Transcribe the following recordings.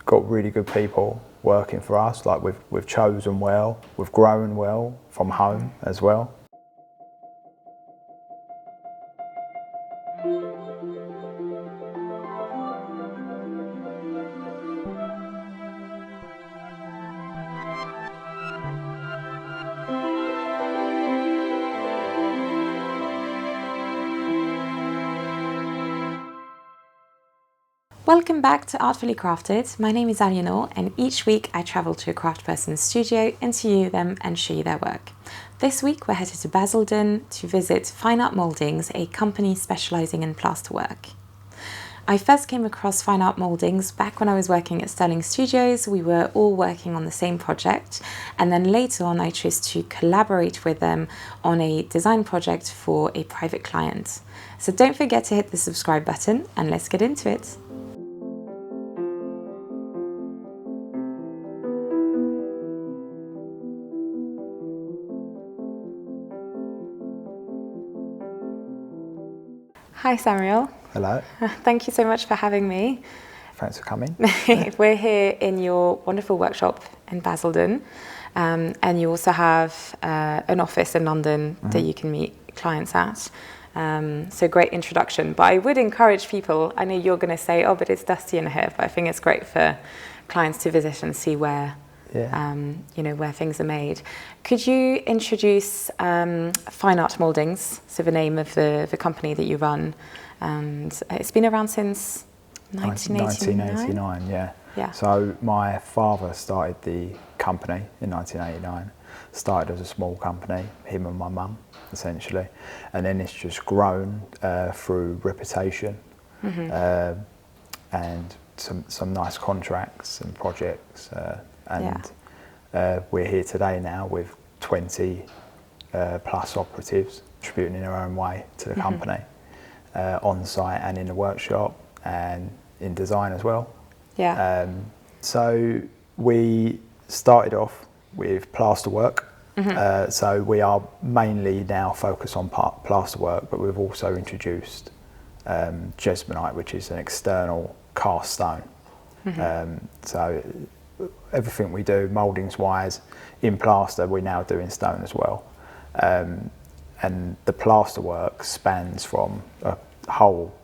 got really good people working for us. Like we've chosen well, we've grown well from home as well. Welcome back to Artfully Crafted. My name is Alienor, and each week I travel to a craftsperson's studio, interview them and show you their work. This week we're headed to Basildon to visit Fine Art Mouldings, a company specialising in plasterwork. I first came across Fine Art Mouldings back when I was working at Sterling Studios. We were all working on the same project, and then later on I chose to collaborate with them on a design project for a private client. So don't forget to hit the subscribe button and let's get into it. Hi Samuel. Hello. Thank you so much for having me. Thanks for coming. We're here in your wonderful workshop in Basildon, and you also have an office in London that you can meet clients at. So great introduction, but I would encourage people, I know you're going to say, oh, but it's dusty in here, but I think it's great for clients to visit and see where where things are made. Could you introduce Fine Art Mouldings, so the name of the company that you run, and it's been around since 1989? Yeah. So my father started the company in 1989. Started as a small company, him and my mum, essentially, and then it's just grown through reputation and some nice contracts and projects. We're here today now with 20 plus operatives contributing in their own way to the company, on site and in the workshop and in design as well. So we started off with plasterwork. So we are mainly now focused on plasterwork, but we've also introduced jesmonite, which is an external cast stone. So everything we do mouldings wise in plaster we now do in stone as well, and the plasterwork spans from a whole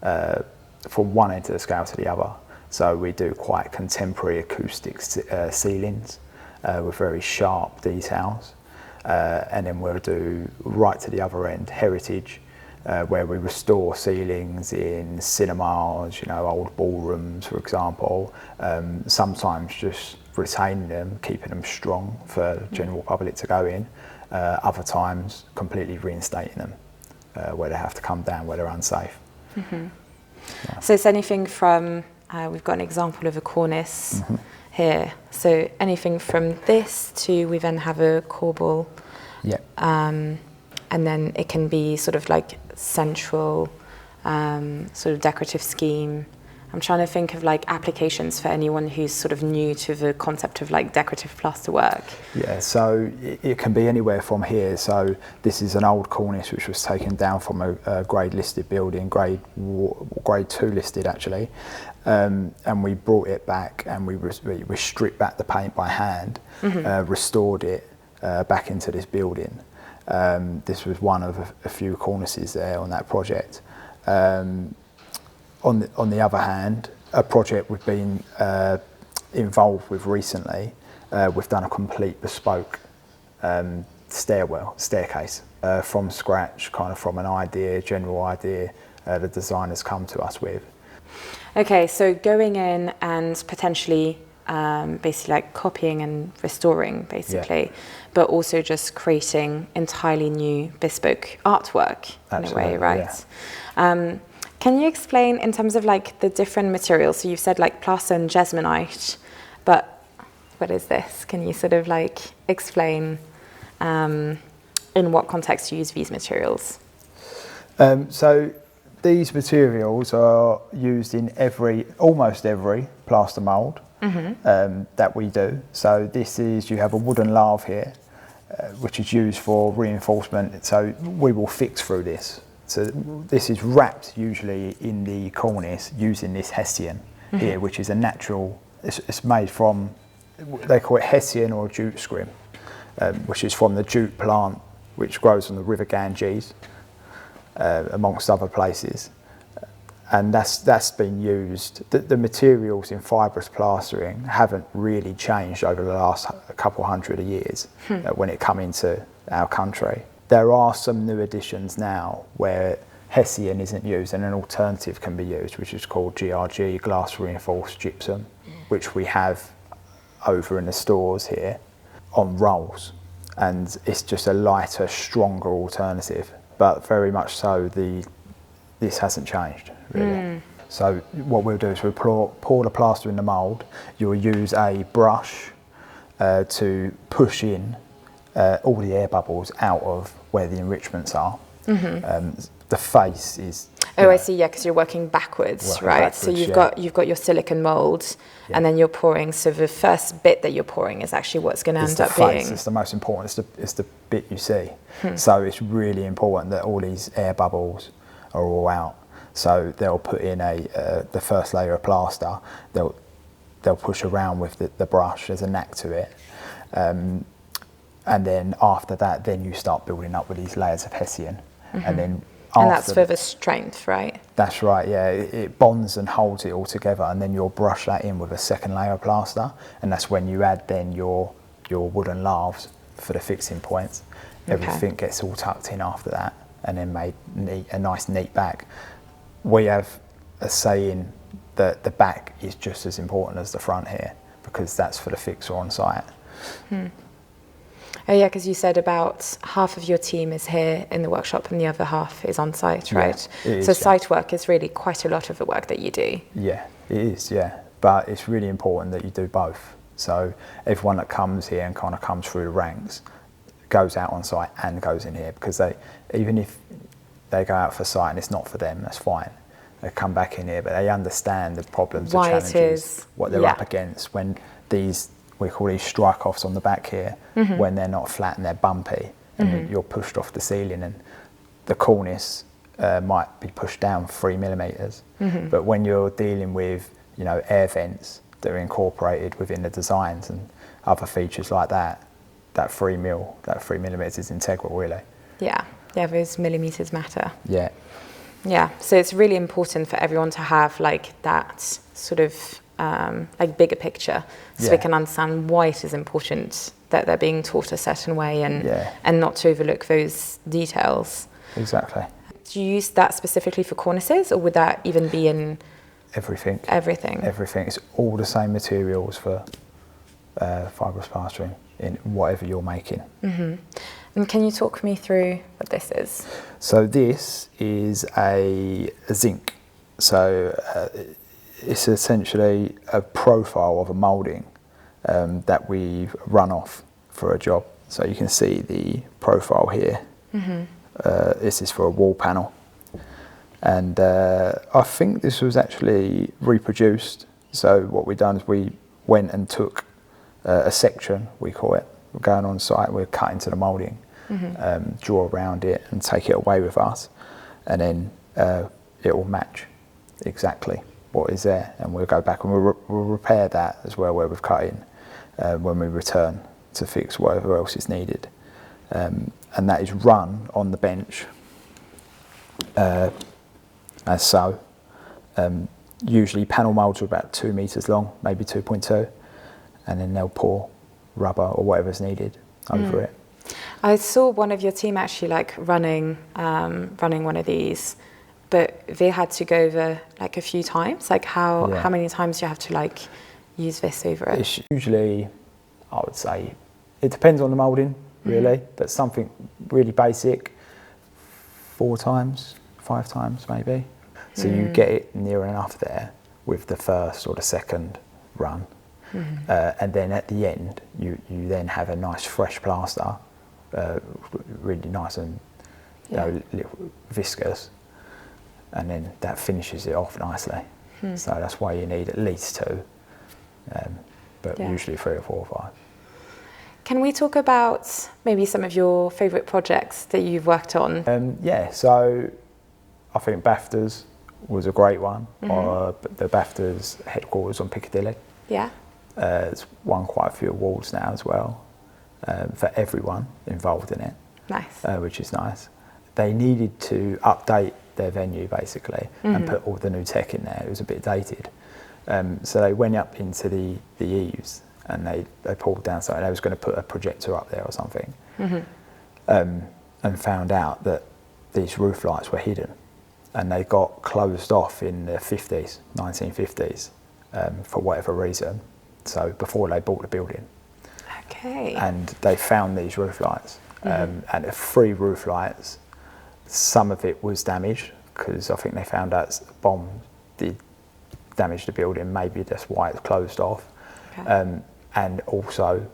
from one end of the scale to the other. So we do quite contemporary acoustic ceilings with very sharp details, and then we'll do right to the other end heritage, where we restore ceilings in cinemas, old ballrooms, for example. Sometimes just retaining them, keeping them strong for general public to go in. Other times, completely reinstating them, where they have to come down, where they're unsafe. So it's anything from, we've got an example of a cornice here. So anything from this to, we then have a corbel. And then it can be sort of like central, sort of decorative scheme. I'm trying to think of like applications for anyone who's sort of new to the concept of like decorative plasterwork. Yeah, so it can be anywhere from here. So this is an old cornice which was taken down from a grade listed building, grade 2 listed actually, and we brought it back and we stripped back the paint by hand, restored it back into this building. This was one of a few cornices there on that project. On the other hand, a project we've been involved with recently, we've done a complete bespoke staircase from scratch, kind of from an idea, general idea, the designers come to us with. Okay, so going in and potentially basically like copying and restoring basically, but also just creating entirely new bespoke artwork in a way, right? Can you explain in terms of like the different materials? So you've said like plaster and jesmonite, but what is this? Can you sort of like explain in what context you use these materials? So these materials are used in almost every plaster mould that we do. So this is, you have a wooden lathe here, which is used for reinforcement. So we will fix through this. So this is wrapped usually in the cornice using this hessian here, which is a natural, it's made from, they call it Hessian or jute scrim, which is from the jute plant which grows on the River Ganges, amongst other places. And that's been used. The materials in fibrous plastering haven't really changed over the last couple hundred of years when it come into our country. There are some new additions now where Hessian isn't used and an alternative can be used, which is called GRG, glass reinforced gypsum, which we have over in the stores here on rolls. And it's just a lighter, stronger alternative, but very much so this hasn't changed, really. So what we'll do is we'll pour the plaster in the mould. You'll use a brush to push in all the air bubbles out of where the enrichments are. The face is... Oh, I see, yeah, because you're working backwards, right? So you've got your silicon mould, and then you're pouring, so the first bit that you're pouring is actually what's going to end up being... It's the most important, it's the bit you see. So it's really important that all these air bubbles are all out. So they'll put in the first layer of plaster, they'll push around with the brush, there's a knack to it. And then after that, then you start building up with these layers of Hessian. And then and that's for the strength, right? That's right, yeah. It bonds and holds it all together, and then you'll brush that in with a second layer of plaster, and that's when you add then your wooden lathes for the fixing points. Everything gets all tucked in after that, and then made a nice neat back. We have a saying that the back is just as important as the front here, because that's for the fixer on site. Oh yeah, because you said about half of your team is here in the workshop and the other half is on site, right? So site work is really quite a lot of the work that you do. Yeah, it is, yeah. But it's really important that you do both. So everyone that comes here and kind of comes through the ranks goes out on site and goes in here, because even if they go out for site and it's not for them, that's fine. They come back in here, but they understand the problems, the challenges, what they're up against when we call these strike-offs on the back here, when they're not flat and they're bumpy, and you're pushed off the ceiling, and the cornice might be pushed down 3 millimeters. But when you're dealing with, air vents that are incorporated within the designs and other features like that, that 3 millimeters is integral, really. Yeah, those millimeters matter. Yeah. Yeah, so it's really important for everyone to have like that sort of bigger picture, so we can understand why it is important that they're being taught a certain way, and not to overlook those details. Exactly. Do you use that specifically for cornices, or would that even be in everything? Everything. It's all the same materials for fibrous plastering in whatever you're making. And can you talk me through what this is? So this is a zinc. So it's essentially a profile of a moulding that we've run off for a job. So you can see the profile here. This is for a wall panel. And I think this was actually reproduced. So what we've done is we went and took a section, we call it. We're going on site, we're cutting to the moulding, draw around it and take it away with us. And then it will match exactly what is there, and we'll go back and we'll repair that as well where we've cut in when we return to fix whatever else is needed. And that is run on the bench as so. Usually panel moulds are about 2 meters long, maybe 2.2, and then they'll pour rubber or whatever's needed over it. I saw one of your team actually running one of these, but they had to go over a few times. How many times do you have to use this over it? It's usually, I would say, it depends on the moulding really, but something really basic, 4 times, 5 times maybe. So you get it near enough there with the first or the second run. And then at the end, you then have a nice fresh plaster, really nice and viscous, and then that finishes it off nicely. So that's why you need at least 2, but usually 3 or 4 or 5. Can we talk about maybe some of your favourite projects that you've worked on? So I think BAFTAs was a great one. The BAFTA's headquarters on Piccadilly. Yeah. It's won quite a few awards now as well, for everyone involved in it. Nice. Which is nice. They needed to update their venue basically and put all the new tech in there. It was a bit dated. So they went up into the eaves and they pulled down something. They was going to put a projector up there or something, and found out that these roof lights were hidden, and they got closed off in the 1950s, for whatever reason. So before they bought the building. Okay. And they found these roof lights, and the 3 roof lights. Some of it was damaged because I think they found out a bomb did damage the building. Maybe that's why it's closed off. Okay. And also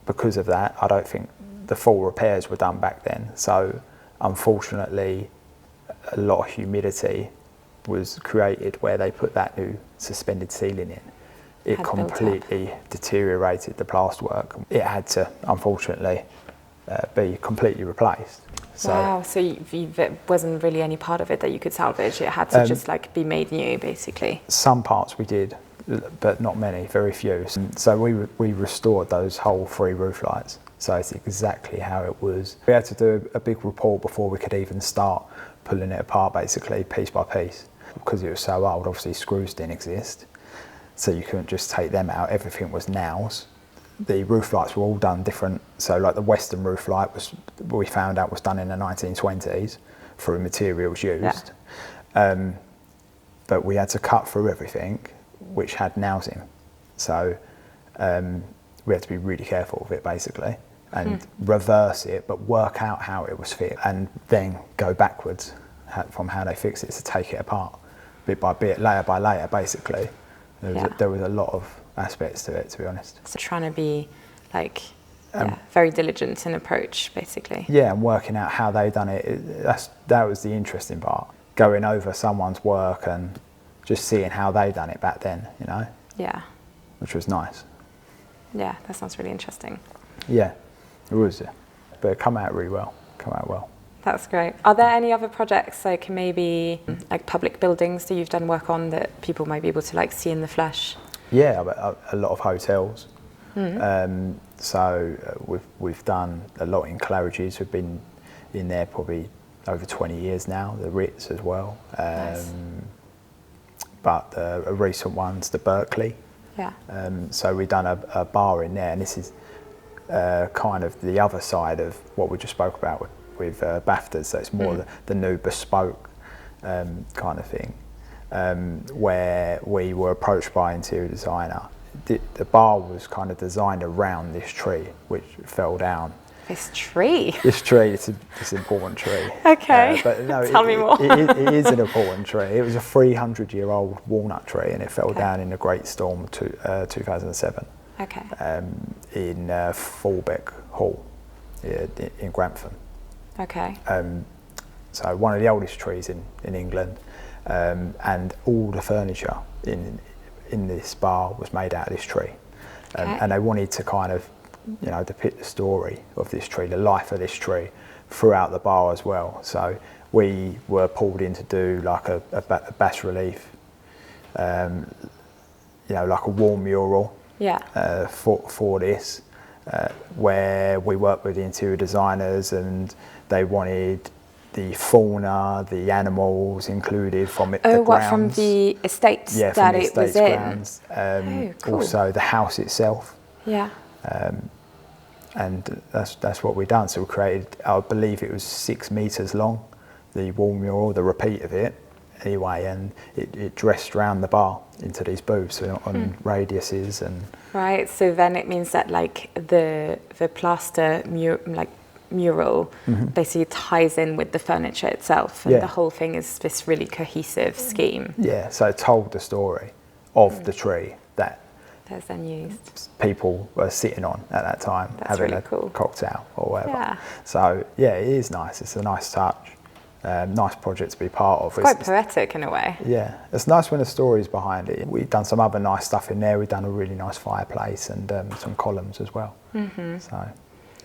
because of that, I don't think the full repairs were done back then. So unfortunately, a lot of humidity was created where they put that new suspended ceiling in. It completely deteriorated the plasterwork. It had to, unfortunately, be completely replaced. So, wow, so it wasn't really any part of it that you could salvage. It had to just like be made new, basically. Some parts we did, but not many, very few. So we restored those whole 3 roof lights. So it's exactly how it was. We had to do a big report before we could even start pulling it apart, basically, piece by piece. Because it was so old, obviously screws didn't exist. So you couldn't just take them out, everything was nails. The roof lights were all done different. So like the western roof light we found out was done in the 1920s through materials used. Yeah. But we had to cut through everything which had nails in. So we had to be really careful of it basically and reverse it, but work out how it was fit and then go backwards from how they fixed it to take it apart bit by bit, layer by layer basically. There was a lot of aspects to it, to be honest. So trying to be like very diligent in approach, basically. Yeah, and working out how they done it. That was the interesting part. Going over someone's work and just seeing how they done it back then, you know. Yeah. Which was nice. Yeah, that sounds really interesting. Yeah, it was. But it come out really well. That's great. Are there any other projects, like maybe like public buildings that you've done work on that people might be able to like see in the flesh? Yeah, a lot of hotels. So we've done a lot in Claridge's. We've been in there probably over 20 years now. The Ritz as well. Nice. But a recent one's the Berkeley. Yeah. So we've done a bar in there, and this is kind of the other side of what we just spoke about with BAFTAs. So it's more the new bespoke kind of thing. Where we were approached by an interior designer. The bar was kind of designed around this tree, which fell down. This tree? This tree, it's an important tree. Okay, but no, tell me more. It is an important tree. It was a 300-year-old walnut tree, and it fell down in the Great Storm 2007. Okay. In Fulbeck Hall in Grantham. Okay. So one of the oldest trees in England. And all the furniture in this bar was made out of this tree. And they wanted to kind of, depict the story of this tree, the life of this tree throughout the bar as well. So we were pulled in to do like a bas relief, like a wall mural for this, where we worked with the interior designers and they wanted the fauna, the animals included from it. Oh, what, from the estate that it was in? Cool. Also the house itself. Yeah. And that's what we've done. So we created, I believe it was 6 meters long, the wall mural, the repeat of it anyway, and it dressed around the bar into these booths on radiuses and. Right, so then it means that like the plaster mural basically ties in with the furniture itself, and the whole thing is this really cohesive scheme. Yeah, so it told the story of the tree that there's then used. People were sitting on at that time, having really cool cocktail or whatever. Yeah. So yeah, it is nice. It's a nice touch. Nice project to be part of. It's quite poetic in a way. Yeah, it's nice when the story's behind it. We've done some other nice stuff in there. We've done a really nice fireplace and some columns as well. So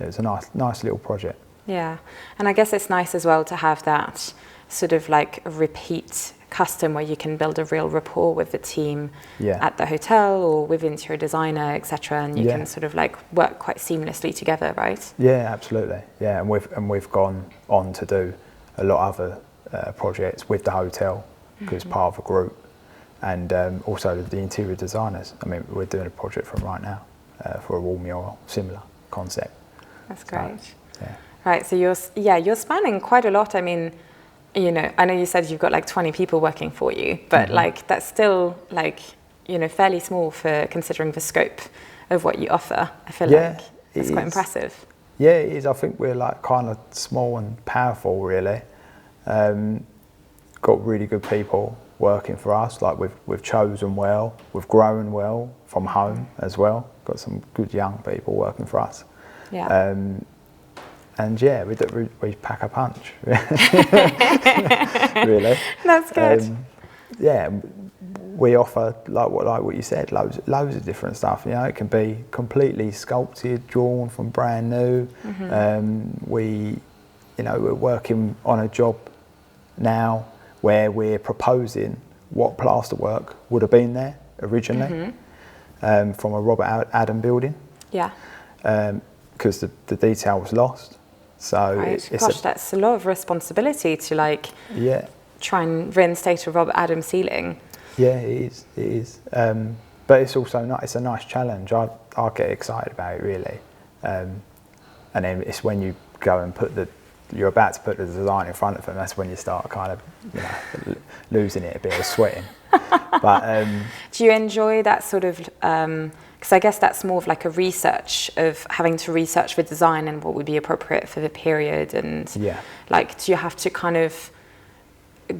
it was a nice little project. Yeah, and I guess it's nice as well to have that sort of like repeat custom, where you can build a real rapport with the team Yeah. at the hotel or with interior designer, etc., and you Yeah. can sort of like work quite seamlessly together, right? Yeah, absolutely. Yeah, and we've gone on to do a lot of other projects with the hotel because part of a group, and also the interior designers. I mean, we're doing a project for them right now for a wall mural, similar concept. That's great. So, yeah. Right, so you're spanning quite a lot. I mean, you know, I know you said you've got like 20 people working for you, but like that's still like, you know, fairly small for considering the scope of what you offer. I feel like it's quite impressive. Yeah, it is. I think we're like kind of small and powerful, really. Got really good people working for us. Like we've chosen well, we've grown well from home as well. Got some good young people working for us. Yeah. And yeah, we pack a punch. Really. That's good. Yeah, we offer like what you said, loads of different stuff. You know, it can be completely sculpted, drawn from brand new. We're working on a job now where we're proposing what plasterwork would have been there originally from a Robert Adam building. Yeah. Because the detail was lost. So right. That's a lot of responsibility to like try and reinstate a Robert Adam ceiling. Yeah, it is. But it's also it's a nice challenge. I get excited about it really. And then it's when you go and you're about to put the design in front of them, that's when you start kind of, you know, losing it a bit, or sweating. But do you enjoy that sort of? Because I guess that's more of like a research of having to research the design and what would be appropriate for the period, and like, do you have to kind of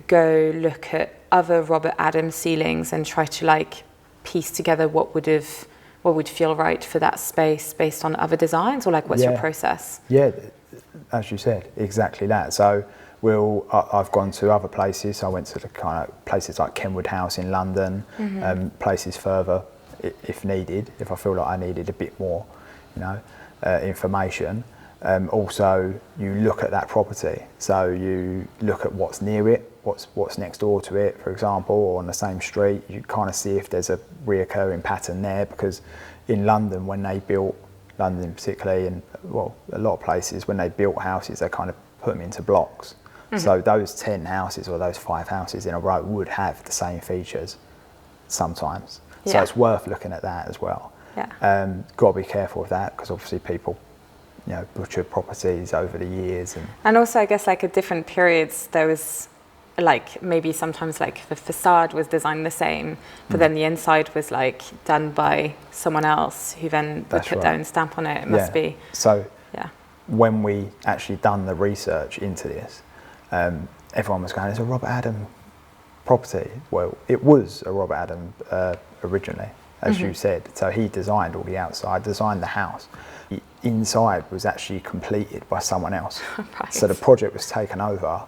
go look at other Robert Adam ceilings and try to like piece together what would feel right for that space based on other designs, or like what's your process? Yeah, as you said, exactly that. So I've gone to other places. So I went to the kind of places like Kenwood House in London, places further if needed, if I feel like I needed a bit more, you know, information. Also, you look at that property. So you look at what's near it, what's next door to it, for example, or on the same street. You kind of see if there's a reoccurring pattern there, because in London, when they built, London particularly, and well, a lot of places, when they built houses, they kind of put them into blocks. So those 10 houses or those 5 houses in a row would have the same features sometimes. So it's worth looking at that as well. Yeah. Got to be careful of that, because obviously people, you know, butcher properties over the years. And also, I guess, like at different periods, there was like maybe sometimes like the facade was designed the same, but then the inside was like done by someone else who then would put their own stamp on it. It must be. So when we actually done the research into this, everyone was going, it's a Robert Adam property. Well, it was a Robert Adam originally, as you said. So he designed all the outside, designed the house. The inside was actually completed by someone else. Right. So the project was taken over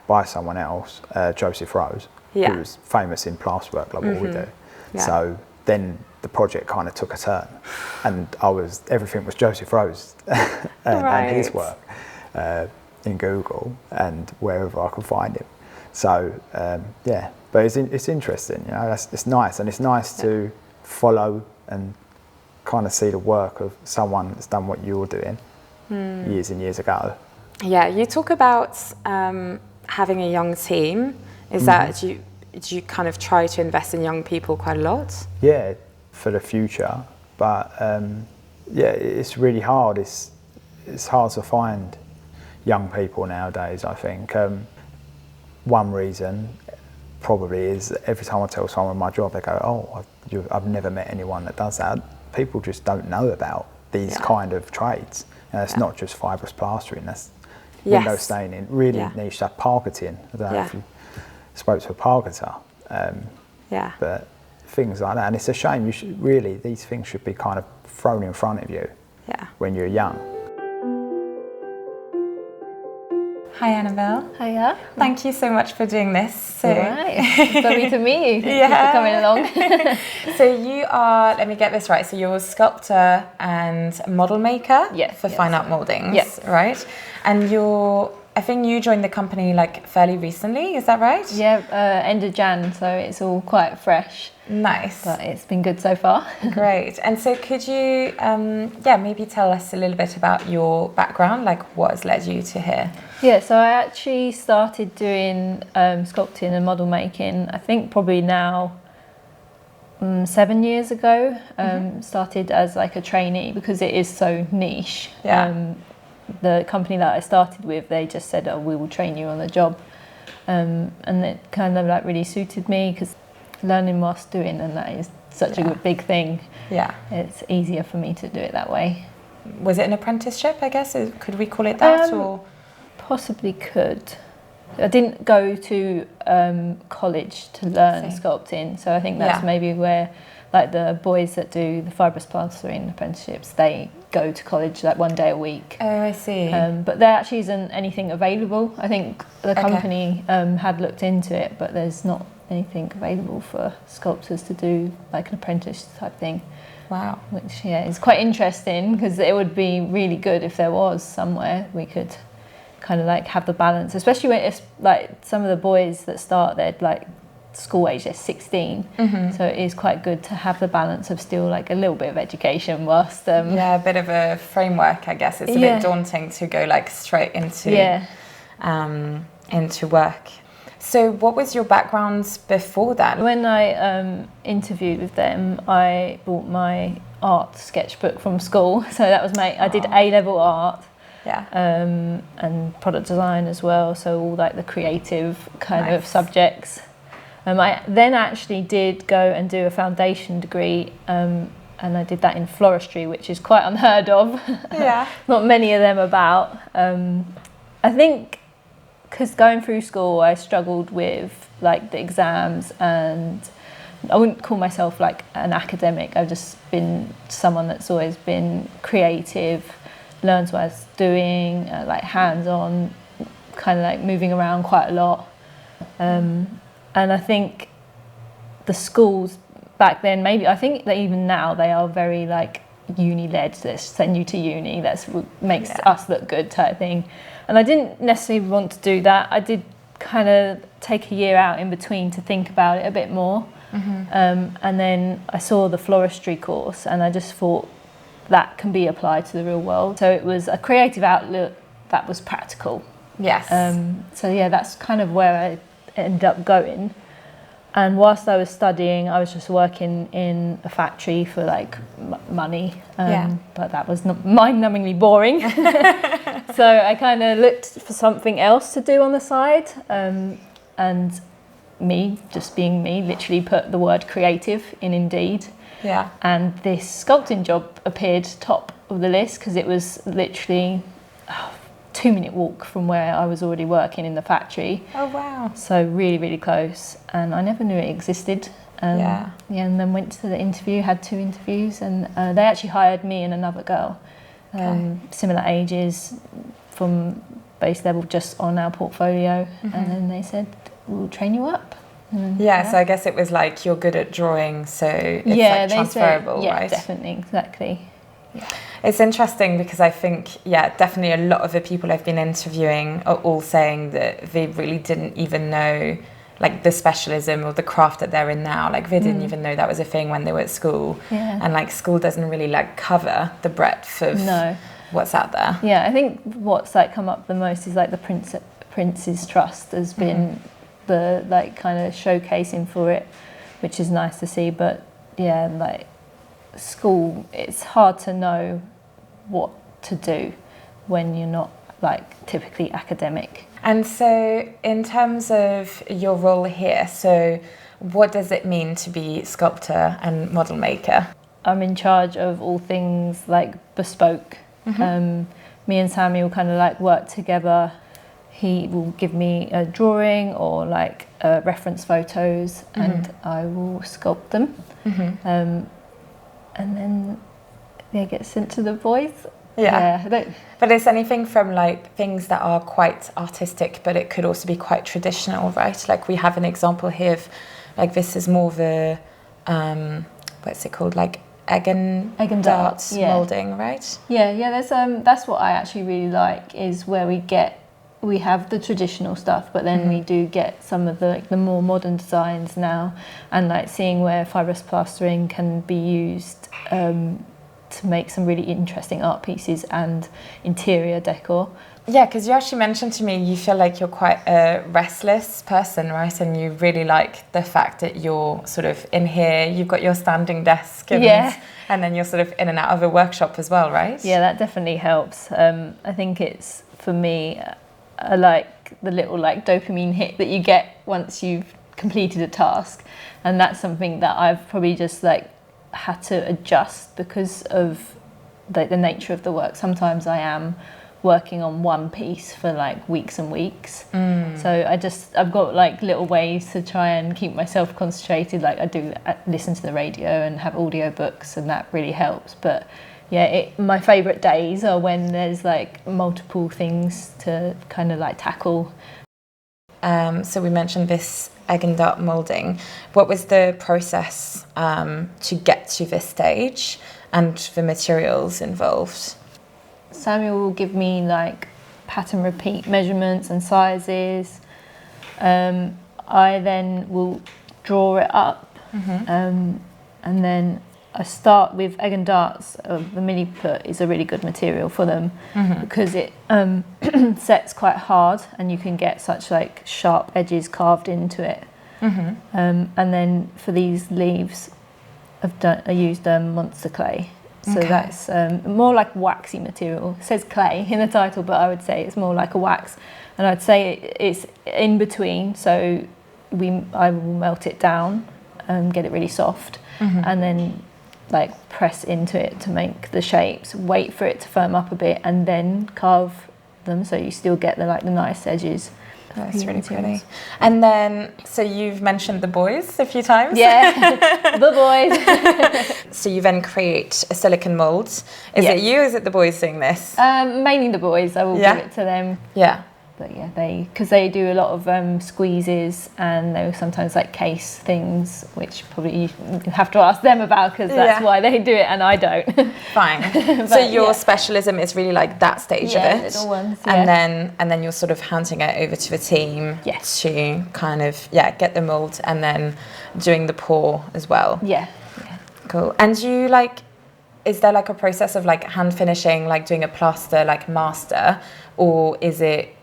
by someone else, Joseph Rose, who was famous in plasterwork, like what we do. Yeah. So then the project kind of took a turn, and everything was Joseph Rose and his work in Google and wherever I could find him. So but it's interesting, you know. It's nice, and it's nice to follow and kind of see the work of someone that's done what you're doing years and years ago. Yeah, you talk about having a young team. Is that do you kind of try to invest in young people quite a lot? Yeah, for the future, but it's really hard. It's hard to find young people nowadays, I think. One reason probably is every time I tell someone my job, they go, "Oh, I've never met anyone that does that." People just don't know about these kind of trades. And it's not just fibrous plastering. That's window staining, really niche stuff, parketing. I don't know if you spoke to a parketer. But things like that, and it's a shame. These things should be kind of thrown in front of you when you're young. Hi Annabelle. Hiya. Thank you so much for doing this. So it's lovely to meet you. Thank you for coming along. So you are, let me get this right, so you're a sculptor and model maker for Fine Art Mouldings, right? And I think you joined the company like fairly recently, is that right? Yeah, end of Jan, so it's all quite fresh. Nice. But it's been good so far. Great. And so could you, maybe tell us a little bit about your background, like what has led you to here? Yeah, so I actually started doing sculpting and model making, I think probably now 7 years ago. Started as like a trainee because it is so niche. Yeah. The company that I started with, they just said, oh, we will train you on the job. And it kind of like really suited me because learning whilst doing, and that is such a good big thing. Yeah. It's easier for me to do it that way. Was it an apprenticeship, I guess? Could we call it that? Or possibly could. I didn't go to college to learn sculpting, so I think that's maybe where like the boys that do the fibrous plastering apprenticeships, they go to college like 1 day a week. Oh, I see. But there actually isn't anything available. I think the company had looked into it, but there's not anything available for sculptors to do like an apprentice type thing. Wow. Which is quite interesting because it would be really good if there was somewhere we could kind of like have the balance, especially when it's like some of the boys that start, they're like school age, they're 16, so it is quite good to have the balance of still like a little bit of education whilst a bit of a framework, I guess. It's a bit daunting to go like straight into work. So what was your background before that? When I interviewed with them, I bought my art sketchbook from school, so that was I did A-level art. And product design as well, so all like the creative kind of subjects. I then actually did go and do a foundation degree, and I did that in floristry, which is quite unheard of. Not many of them about. I think because going through school I struggled with like the exams, and I wouldn't call myself like an academic. I've just been someone that's always been creative, learns what I was doing, like hands-on, kind of like moving around quite a lot. And I think the schools back then, maybe, I think that even now they are very like uni-led. Let's send you to uni, that's what makes us look good type thing. And I didn't necessarily want to do that. I did kind of take a year out in between to think about it a bit more. And then I saw the floristry course and I just thought that can be applied to the real world. So it was a creative outlook that was practical. Yes. So yeah, that's kind of where I ended up going. And whilst I was studying, I was just working in a factory for like money, but that was not mind-numbingly boring. So I kind of looked for something else to do on the side, and me, just being me, literally put the word creative in Indeed. And this sculpting job appeared top of the list because it was literally 2-minute walk from where I was already working in the factory. Oh wow. So really, really close, and I never knew it existed. And then went to the interview, had 2 interviews, and they actually hired me and another girl, similar ages, from base level, just on our portfolio. And then they said, we'll train you up. So I guess it was like, you're good at drawing, so it's like transferable, right? Definitely, exactly. It's interesting because I think, definitely a lot of the people I've been interviewing are all saying that they really didn't even know like the specialism or the craft that they're in now. Like they didn't even know that was a thing when they were at school. And like school doesn't really like cover the breadth of what's out there. Yeah, I think what's like come up the most is like the Prince's Trust has been the like kind of showcasing for it, which is nice to see. But yeah, like school, it's hard to know what to do when you're not like typically academic. And so in terms of your role here, so what does it mean to be sculptor and model maker? I'm in charge of all things like bespoke. Me and Samuel kind of like work together. He will give me a drawing or like reference photos, and I will sculpt them. And then they get sent to the boys. But it's anything from like things that are quite artistic, but it could also be quite traditional, right? Like we have an example here of like, this is more of a what's it called, like egg and dart moulding, right? There's that's what I actually really like, is where we get we have the traditional stuff, but then we do get some of the more modern designs now, and like seeing where fibrous plastering can be used to make some really interesting art pieces and interior decor. Yeah, because you actually mentioned to me you feel like you're quite a restless person, right? And you really like the fact that you're sort of in here, you've got your standing desk, and then you're sort of in and out of a workshop as well, right? Yeah, that definitely helps. I think it's, for me, I like the little like dopamine hit that you get once you've completed a task, and that's something that I've probably just like had to adjust because of the nature of the work. Sometimes I am working on one piece for like weeks and weeks, so I've got like little ways to try and keep myself concentrated. Like I do listen to the radio and have audio books, and that really helps. But yeah, my favourite days are when there's like multiple things to kind of like tackle. So we mentioned this egg and dart moulding. What was the process to get to this stage and the materials involved? Samuel will give me like pattern repeat measurements and sizes. I then will draw it up, and then I start with egg and darts. The milliput is a really good material for them because it sets quite hard, and you can get such like sharp edges carved into it. And then for these leaves, I used monster clay. So that's more like waxy material. It says clay in the title, but I would say it's more like a wax. And I'd say it's in between. So I will melt it down and get it really soft, and then like press into it to make the shapes. Wait for it to firm up a bit, and then carve them so you still get the nice edges. That's really pretty. And then, so you've mentioned the boys a few times. Yeah, the boys. So you then create a silicone mould. Is it you or is it the boys doing this? Mainly the boys. I will give it to them. Yeah. But yeah, because they do a lot of squeezes, and they will sometimes like case things, which probably you have to ask them about, because that's why they do it and I don't. Fine. So your specialism is really like that stage of it, little ones, and then you're sort of handing it over to the team to kind of get the mould, and then doing the pour as well. Yeah. Cool. And you like, is there like a process of like hand finishing, like doing a plaster like master, or is it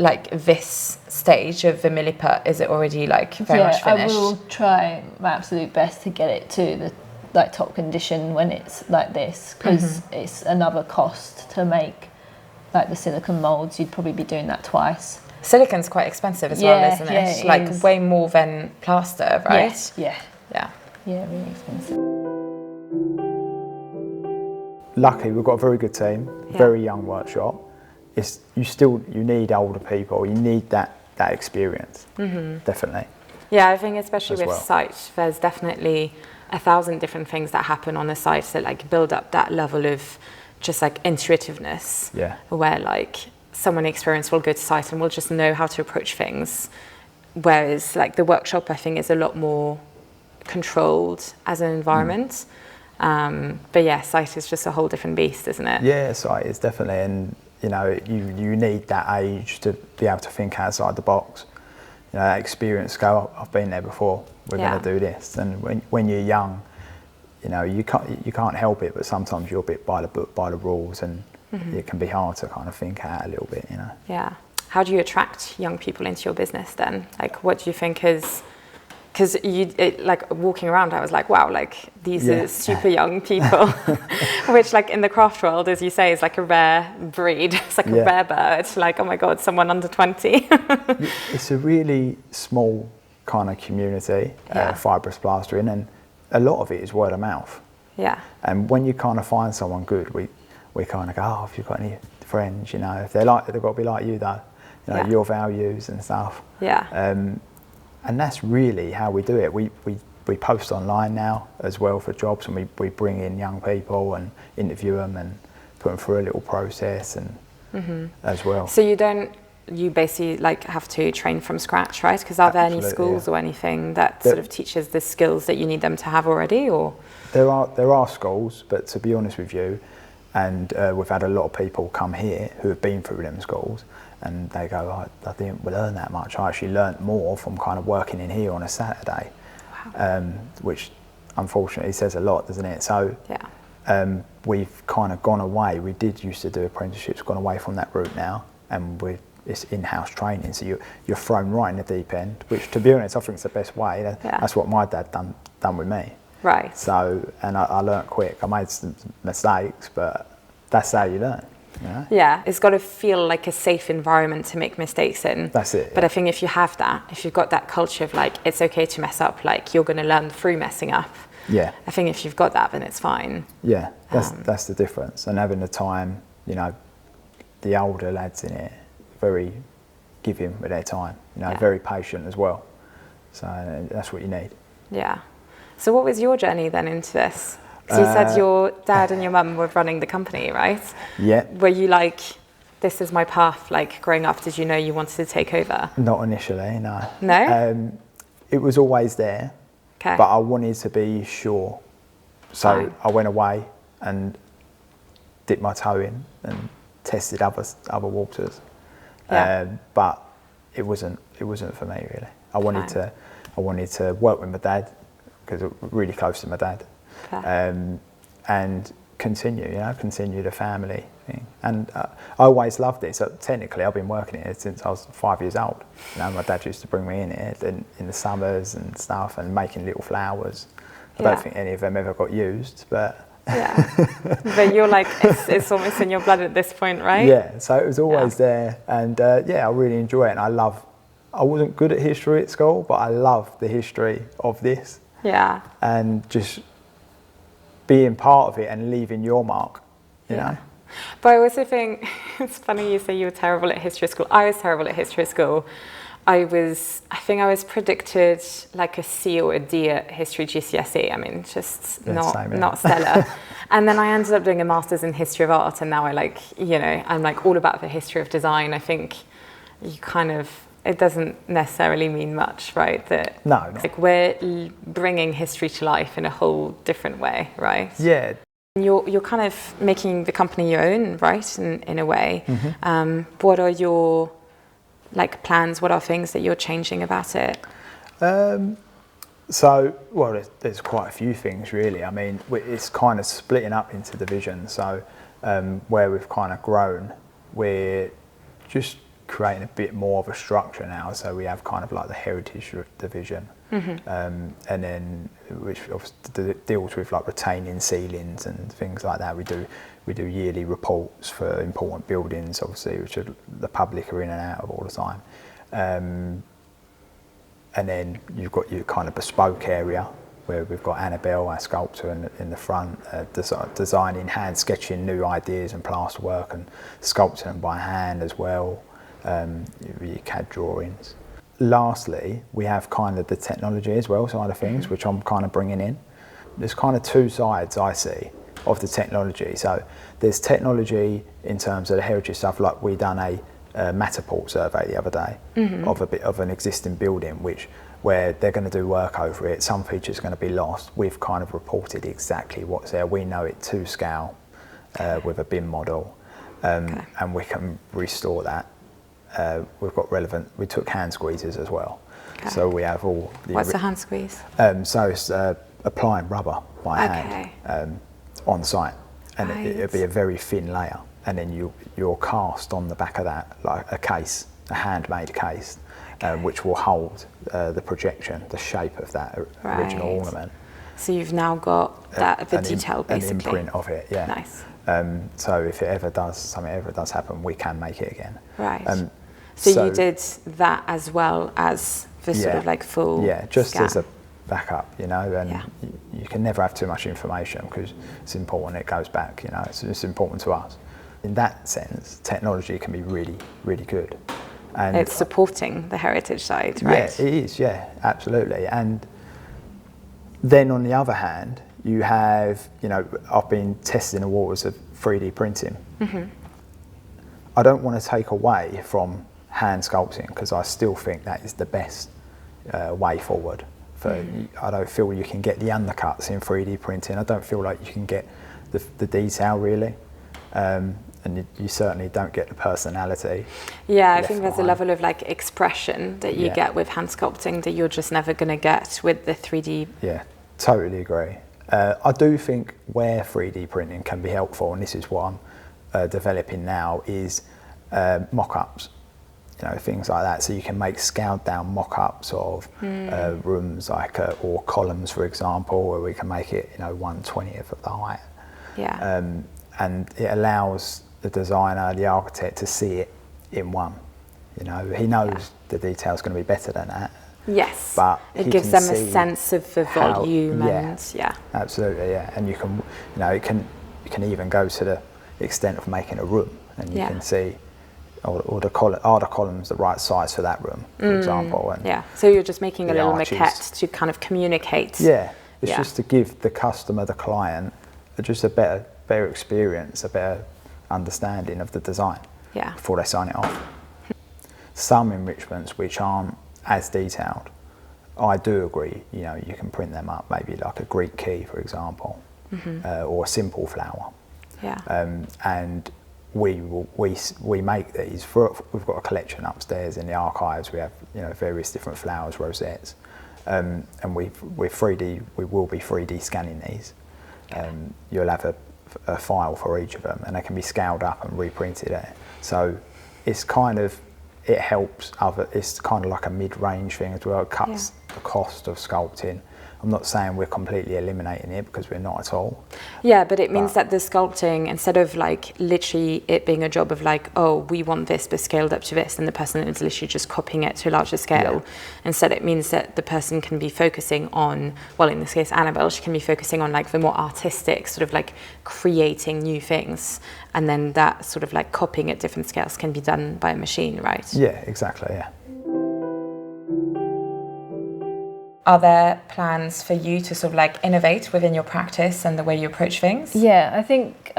like this stage of the milliput, is it already like very much finished? I will try my absolute best to get it to the like top condition when it's like this, because it's another cost to make like the silicone moulds. You'd probably be doing that twice. Silicone's quite expensive as well, isn't it? Yeah, it like is. way more than plaster, right? Yeah, really expensive. Lucky, we've got a very good team, very young workshop. You need older people, you need that experience, definitely. Yeah, I think especially with well. site, there's definitely 1,000 different things that happen on a site that like build up that level of just like intuitiveness, where like someone experienced will go to site and will just know how to approach things, whereas like the workshop I think is a lot more controlled as an environment. But yeah, site is just a whole different beast, isn't it? Yeah, site is definitely, and you know, you need that age to be able to think outside the box. You know, that experience, go, I've been there before, we're going to do this. And when you're young, you know, you can't help it, but sometimes you're a bit by the book, by the rules, and it can be hard to kind of think out a little bit, you know. Yeah. How do you attract young people into your business then? Like, what do you think is... Because like walking around, I was like, wow, like these are super young people, which like in the craft world, as you say, is like a rare breed. It's like a rare bird. Like, oh my God, someone under 20. It's a really small kind of community, fibrous plastering, and a lot of it is word of mouth. Yeah. And when you kind of find someone good, we kind of go, oh, if you've got any friends, you know, if they've got to be like you though, you know, your values and stuff. Yeah. And that's really how we do it. We post online now as well for jobs, and we bring in young people and interview them and put them through a little process and as well. So you basically like have to train from scratch, right? Because are there any schools or anything that sort of teaches the skills that you need them to have already, or? There are schools, but to be honest with you, and we've had a lot of people come here who have been through them schools, and they go, I didn't learn that much. I actually learnt more from kind of working in here on a Saturday. Wow. Which unfortunately says a lot, doesn't it? So we've kind of gone away. We did used to do apprenticeships, gone away from that route now, and it's in-house training, so you're thrown right in the deep end, which, to be honest, I think it's the best way. That's what my dad done with me. Right. So, and I learnt quick. I made some mistakes, but that's how you learn. You know? Yeah, it's got to feel like a safe environment to make mistakes in. That's it. But I think if you have that, if you've got that culture of like, it's okay to mess up, like you're going to learn through messing up. Yeah. I think if you've got that, then it's fine. Yeah, that's the difference. And having the time, you know, the older lads in it, very giving with their time, you know, very patient as well. So that's what you need. Yeah. So what was your journey then into this? Because you said your dad and your mum were running the company, right? Yeah. Were you like, this is my path, like growing up, did you know you wanted to take over? Not initially, no. No? It was always there, but I wanted to be sure. So I went away and dipped my toe in and tested other waters. But it wasn't for me really. I wanted to work with my dad, because I'm really close to my dad. And continue the family thing. And I always loved it. So technically, I've been working here since I was 5 years old. You know, my dad used to bring me in here in the summers and stuff, and making little flowers. I don't think any of them ever got used, but. But you're like, it's almost in your blood at this point, right? Yeah, so it was always there, and I really enjoy it. And I wasn't good at history at school, but I love the history of this. Yeah. And just being part of it and leaving your mark, you know. But I also think, it's funny you say you were terrible at history at school. I was terrible at history at school. I think I was predicted like a C or a D at history GCSE. I mean, just not stellar. And then I ended up doing a master's in history of art, and now I'm like all about the history of design. I think it doesn't necessarily mean much, right? That like we're bringing history to life in a whole different way, right? Yeah. You're kind of making the company your own, right? In a way. Mm-hmm. What are your plans? What are things that you're changing about it? There's quite a few things really. I mean, it's kind of splitting up into divisions. So where we've kind of grown, we're just creating a bit more of a structure now. So we have kind of like the heritage division, and then which obviously deals with like retaining ceilings and things like that. We do yearly reports for important buildings, obviously, which the public are in and out of all the time. And then you've got your kind of bespoke area where we've got Annabelle, our sculptor, in the front, designing, hand sketching new ideas and plasterwork, and sculpting them by hand as well, your CAD drawings. Lastly, we have kind of the technology as well side of things, which I'm kind of bringing in. There's kind of two sides I see of the technology. So there's technology in terms of the heritage stuff, like we done a Masterful survey the other day of a bit of an existing building, where they're going to do work over it. Some features are going to be lost. We've kind of reported exactly what's there. We know it to scale with a BIM model, and we can restore that. We've got we took hand squeezes as well. So we have all the... What's a hand squeeze? So it's applying rubber by hand on site, and it'll be a very thin layer, and then you'll cast on the back of that like a handmade case, which will hold the projection, the shape of that original ornament. So you've now got the detail, basically. An imprint of it, yeah. Nice. So if something ever does happen, we can make it again. Right. So you did that as well as the sort of like full just scan. As a backup, you know, and you can never have too much information because it's important, it goes back, you know, it's important to us. In that sense, technology can be really, really good. And it's supporting the heritage side, right? Yeah, it is, yeah, absolutely. And then on the other hand, you have, I've been testing the waters of 3D printing. I don't want to take away from hand sculpting because I still think that is the best way forward. I don't feel you can get the undercuts in 3D printing. I don't feel like you can get the detail really. and you certainly don't get the personality. Yeah, I think there's a level of like expression that you get with hand sculpting that you're just never going to get with the 3D. Yeah, totally agree. I do think where 3D printing can be helpful, and this is what I'm developing now, is mock-ups. Things like that. So you can make scaled down mock-ups of rooms, like or columns, for example, where we can make it 1/20th of the height. Yeah. And it allows the designer, the architect, to see it in one. He knows the detail's going to be better than that. Yes. But it gives them a sense of the volume absolutely, yeah. And you can, it can even go to the extent of making a room, and you can see. Or are the columns the right size for that room, for example? And so you're just making a little maquette to kind of communicate. Yeah, it's just to give the customer, the client, just a better experience, a better understanding of the design before they sign it off. Some enrichments which aren't as detailed, I do agree, you can print them up, maybe like a Greek key, for example, or a simple flower. Yeah. And we make these. We've got a collection upstairs in the archives. We have various different flowers, rosettes, and we will be 3D scanning these. You'll have a file for each of them, and they can be scaled up and reprinted there. So it's it helps it's kind of like a mid-range thing as well. It cuts the cost of sculpting. I'm not saying we're completely eliminating it, because we're not at all. Yeah, but it means that the sculpting, instead of like literally it being a job of like, oh, we want this but scaled up to this, and the person is literally just copying it to a larger scale. Instead, it means that the person can be focusing on, well, in this case, Annabelle, she can be focusing on like the more artistic, sort of like creating new things. And then that sort of like copying at different scales can be done by a machine, right? Yeah, exactly, yeah. Are there plans for you to sort of like innovate within your practice and the way you approach things? Yeah, I think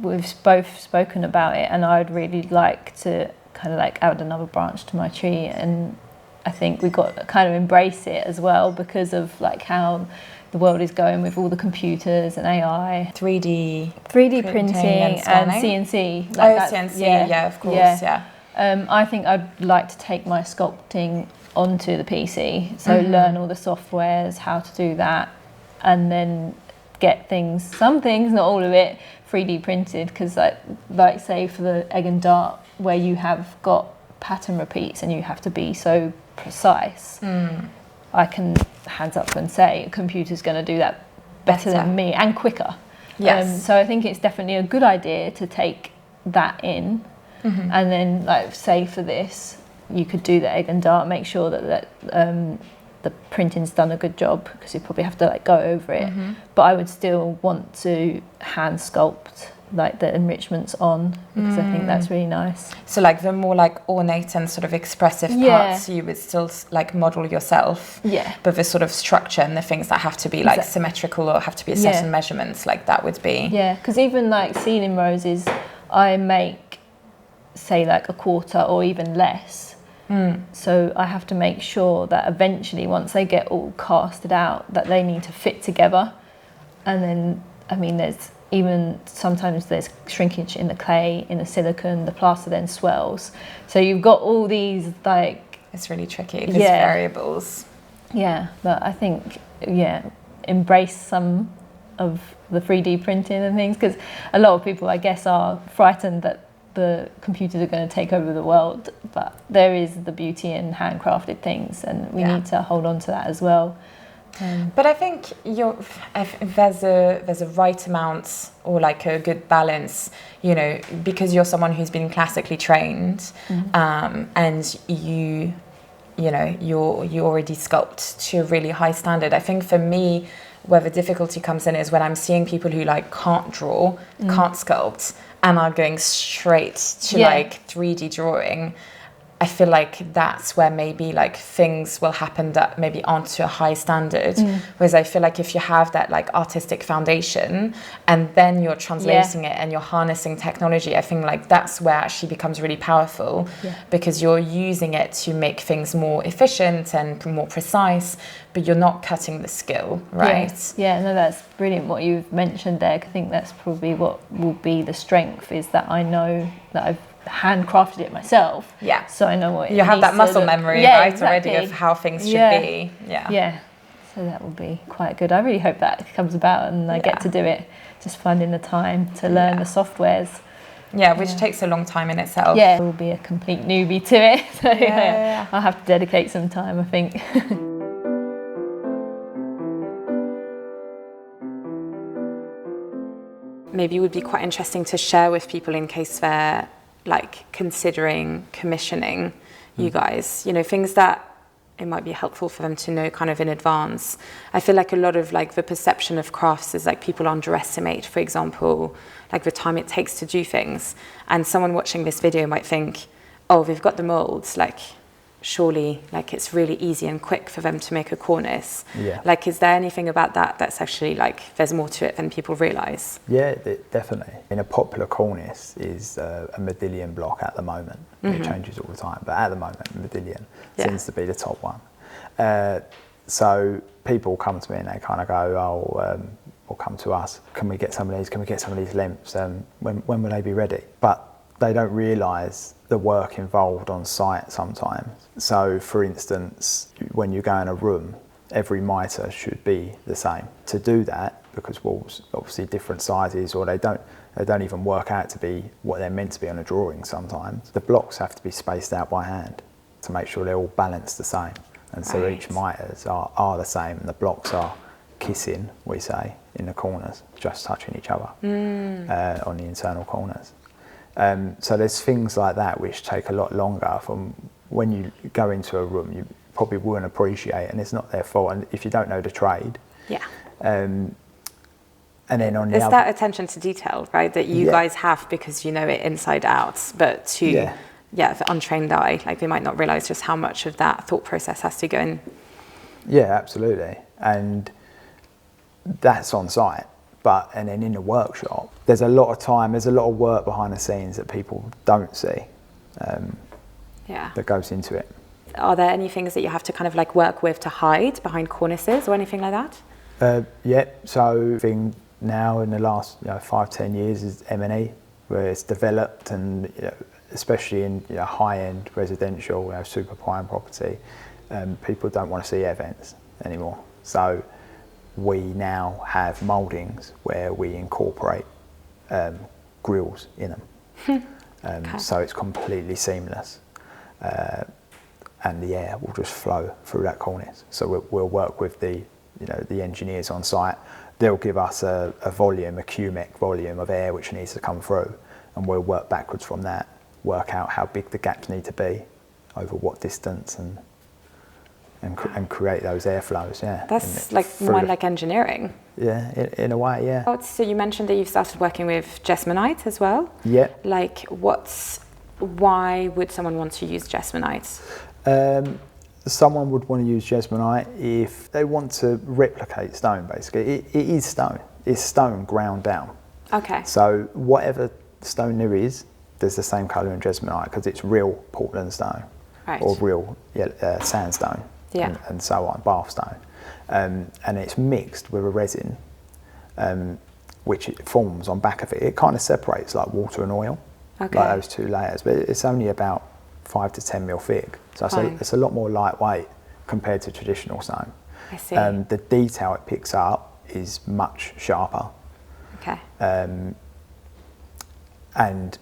we've both spoken about it, and I'd really like to kind of like add another branch to my tree, and I think we've got to kind of embrace it as well, because of like how the world is going with all the computers and AI. 3D printing and CNC. Like CNC, yeah, of course, yeah. I think I'd like to take my sculpting onto the PC, so learn all the softwares, how to do that, and then get some things, not all of it, 3D printed, because like say for the egg and dart, where you have got pattern repeats and you have to be so precise, I can hands up and say a computer's going to do that better than me and quicker. Yes. So I think it's definitely a good idea to take that in, and then like say for this, you could do the egg and dart, make sure that the printing's done a good job, because you probably have to like go over it. But I would still want to hand sculpt like the enrichments on, because I think that's really nice. So like the more like ornate and sort of expressive parts, you would still like model yourself. Yeah. But the sort of structure and the things that have to be like symmetrical or have to be a certain measurements, like that would be. Yeah, because even like ceiling roses, I make say like a quarter or even less. So I have to make sure that eventually, once they get all casted out, that they need to fit together. And then, I mean, sometimes there's shrinkage in the clay, in the silicone, the plaster then swells. So you've got all these like... It's really tricky, these variables. Yeah, but I think, embrace some of the 3D printing and things, because a lot of people, I guess, are frightened that the computers are going to take over the world, but there is the beauty in handcrafted things, and we need to hold on to that as well. But I think there's a right amount, or like a good balance, because you're someone who's been classically trained, and you already sculpt to a really high standard. I think for me, where the difficulty comes in is when I'm seeing people who like can't draw, can't sculpt, and are going straight to like 3D drawing. I feel like that's where maybe like things will happen that maybe aren't to a high standard. Whereas I feel like if you have that like artistic foundation and then you're translating it and you're harnessing technology, I think like that's where it actually becomes really powerful, because you're using it to make things more efficient and more precise, but you're not cutting the skill, right? Yeah, no, that's brilliant what you've mentioned there. I think that's probably what will be the strength, is that I know that I've handcrafted it myself. Yeah. So I know what you have that muscle memory, right, exactly. already of how things should be. Yeah. So that will be quite good. I really hope that comes about and I get to do it. Just finding the time to learn the softwares. Yeah, which takes a long time in itself. Yeah, I will be a complete newbie to it. So I'll have to dedicate some time, I think. Maybe it would be quite interesting to share with people in case they're like considering commissioning you guys, you know, things that it might be helpful for them to know kind of in advance. I feel like a lot of like the perception of crafts is like people underestimate, for example, like the time it takes to do things. And someone watching this video might think, oh, they've got the molds, like surely like it's really easy and quick for them to make a cornice. Like, is there anything about that that's actually like there's more to it than people realize? Yeah, definitely. In a popular cornice is a modillion block at the moment. It changes all the time, but at the moment modillion seems to be the top one. So people come to me and they kind of go, or come to us, can we get some of these, can we get some of these lengths, when will they be ready? But they don't realise the work involved on site sometimes. So for instance, when you go in a room, every mitre should be the same. To do that, because walls obviously different sizes, or they don't even work out to be what they're meant to be on a drawing sometimes. The blocks have to be spaced out by hand to make sure they're all balanced the same. And so each mitres are the same, and the blocks are kissing, we say, in the corners, just touching each other on the internal corners. So there's things like that which take a lot longer. From when you go into a room, you probably wouldn't appreciate, and it's not their fault. And if you don't know the trade, and then on the other, that attention to detail, right, that you guys have because you know it inside out, but to the untrained eye, like they might not realise just how much of that thought process has to go in. Yeah, absolutely, and that's on site. And then in the workshop, there's a lot of time, there's a lot of work behind the scenes that people don't see, that goes into it. Are there any things that you have to kind of like work with to hide behind cornices or anything like that? So thing now in the last 5-10 years is M&E, where it's developed, and especially in high-end residential, super prime property, people don't want to see air vents anymore. So we now have mouldings where we incorporate grills in them. So it's completely seamless, and the air will just flow through that cornice. So we'll work with the engineers on site. They'll give us a volume, a cubic volume of air which needs to come through, and we'll work backwards from that, work out how big the gaps need to be, over what distance, and create those airflows. That's like more like engineering. In a way, So you mentioned that you've started working with Jesmonite as well. Like, why would someone want to use Jesmonite? Someone would want to use Jesmonite if they want to replicate stone. Basically, it is stone. It's stone ground down. Okay. So whatever stone there is, there's the same colour in Jesmonite because it's real Portland stone, or real sandstone. And so on, bath stone, and it's mixed with a resin, which it forms on back of it. It kind of separates like water and oil, like those two layers, but it's only about 5 to 10 mil thick, so it's a lot more lightweight compared to traditional stone. I see. The detail it picks up is much sharper. Okay. And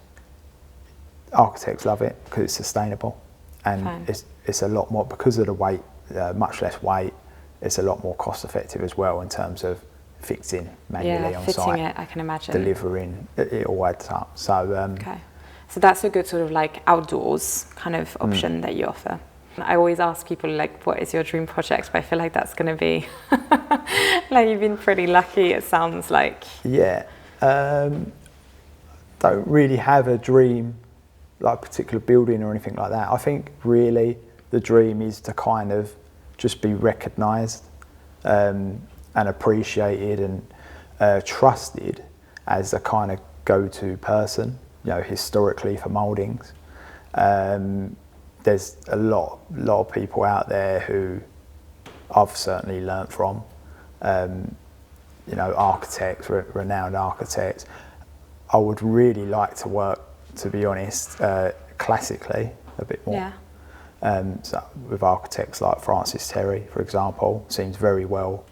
architects love it because it's sustainable, and it's a lot more because of the weight. Much less weight. It's a lot more cost effective as well in terms of fixing manually on fitting site. It, I can imagine. Delivering, it all adds up. So so that's a good sort of like outdoors kind of option that you offer. I always ask people like, what is your dream project? But I feel like that's going to be like you've been pretty lucky. It sounds like. Don't really have a dream like a particular building or anything like that. I think really the dream is to kind of just be recognised and appreciated and trusted as a kind of go-to person, you know, historically for mouldings. There's a lot of people out there who I've certainly learnt from, you know, architects, renowned architects. I would really like to work, to be honest, classically a bit more. Yeah. So with architects like Francis Terry, for example, seems very well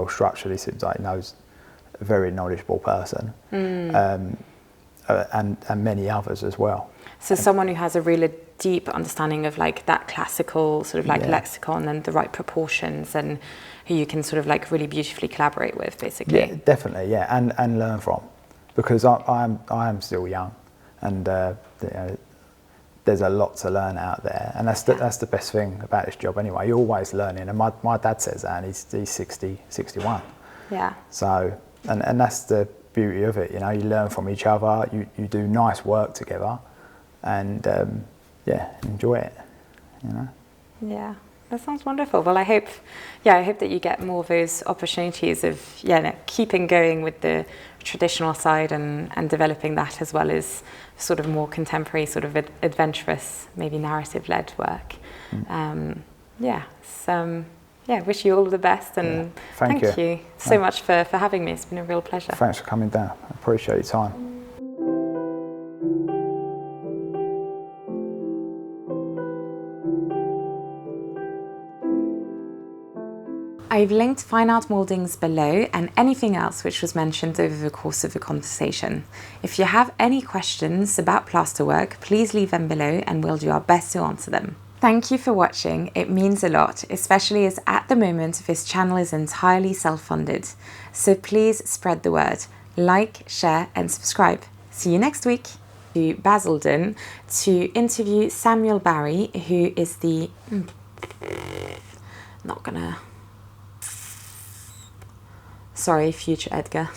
structured. He seems like he knows a very knowledgeable person, and many others as well. So someone who has a really deep understanding of like that classical sort of like lexicon and the right proportions, and who you can sort of like really beautifully collaborate with, basically. Yeah, definitely, yeah, and learn from, because I am still young, and you know, there's a lot to learn out there, and that's the best thing about this job anyway. You're always learning, and my dad says that, and he's 61. Yeah. So, and that's the beauty of it, you know, you learn from each other, you do nice work together, and enjoy it, you know. Yeah, that sounds wonderful. Well, I hope that you get more of those opportunities of keeping going with the traditional side and developing that, as well as sort of more contemporary, sort of adventurous, maybe narrative-led work. Wish you all the best, and thank you so much for having me. It's been a real pleasure. Thanks for coming down. I appreciate your time. I've linked Fine Art Mouldings below and anything else which was mentioned over the course of the conversation. If you have any questions about plasterwork, please leave them below and we'll do our best to answer them. Thank you for watching. It means a lot, especially as at the moment this channel is entirely self-funded. So please spread the word. Like, share and subscribe. See you next week. To Basildon to interview Samuel Barry, who is the... Sorry, future Edgar.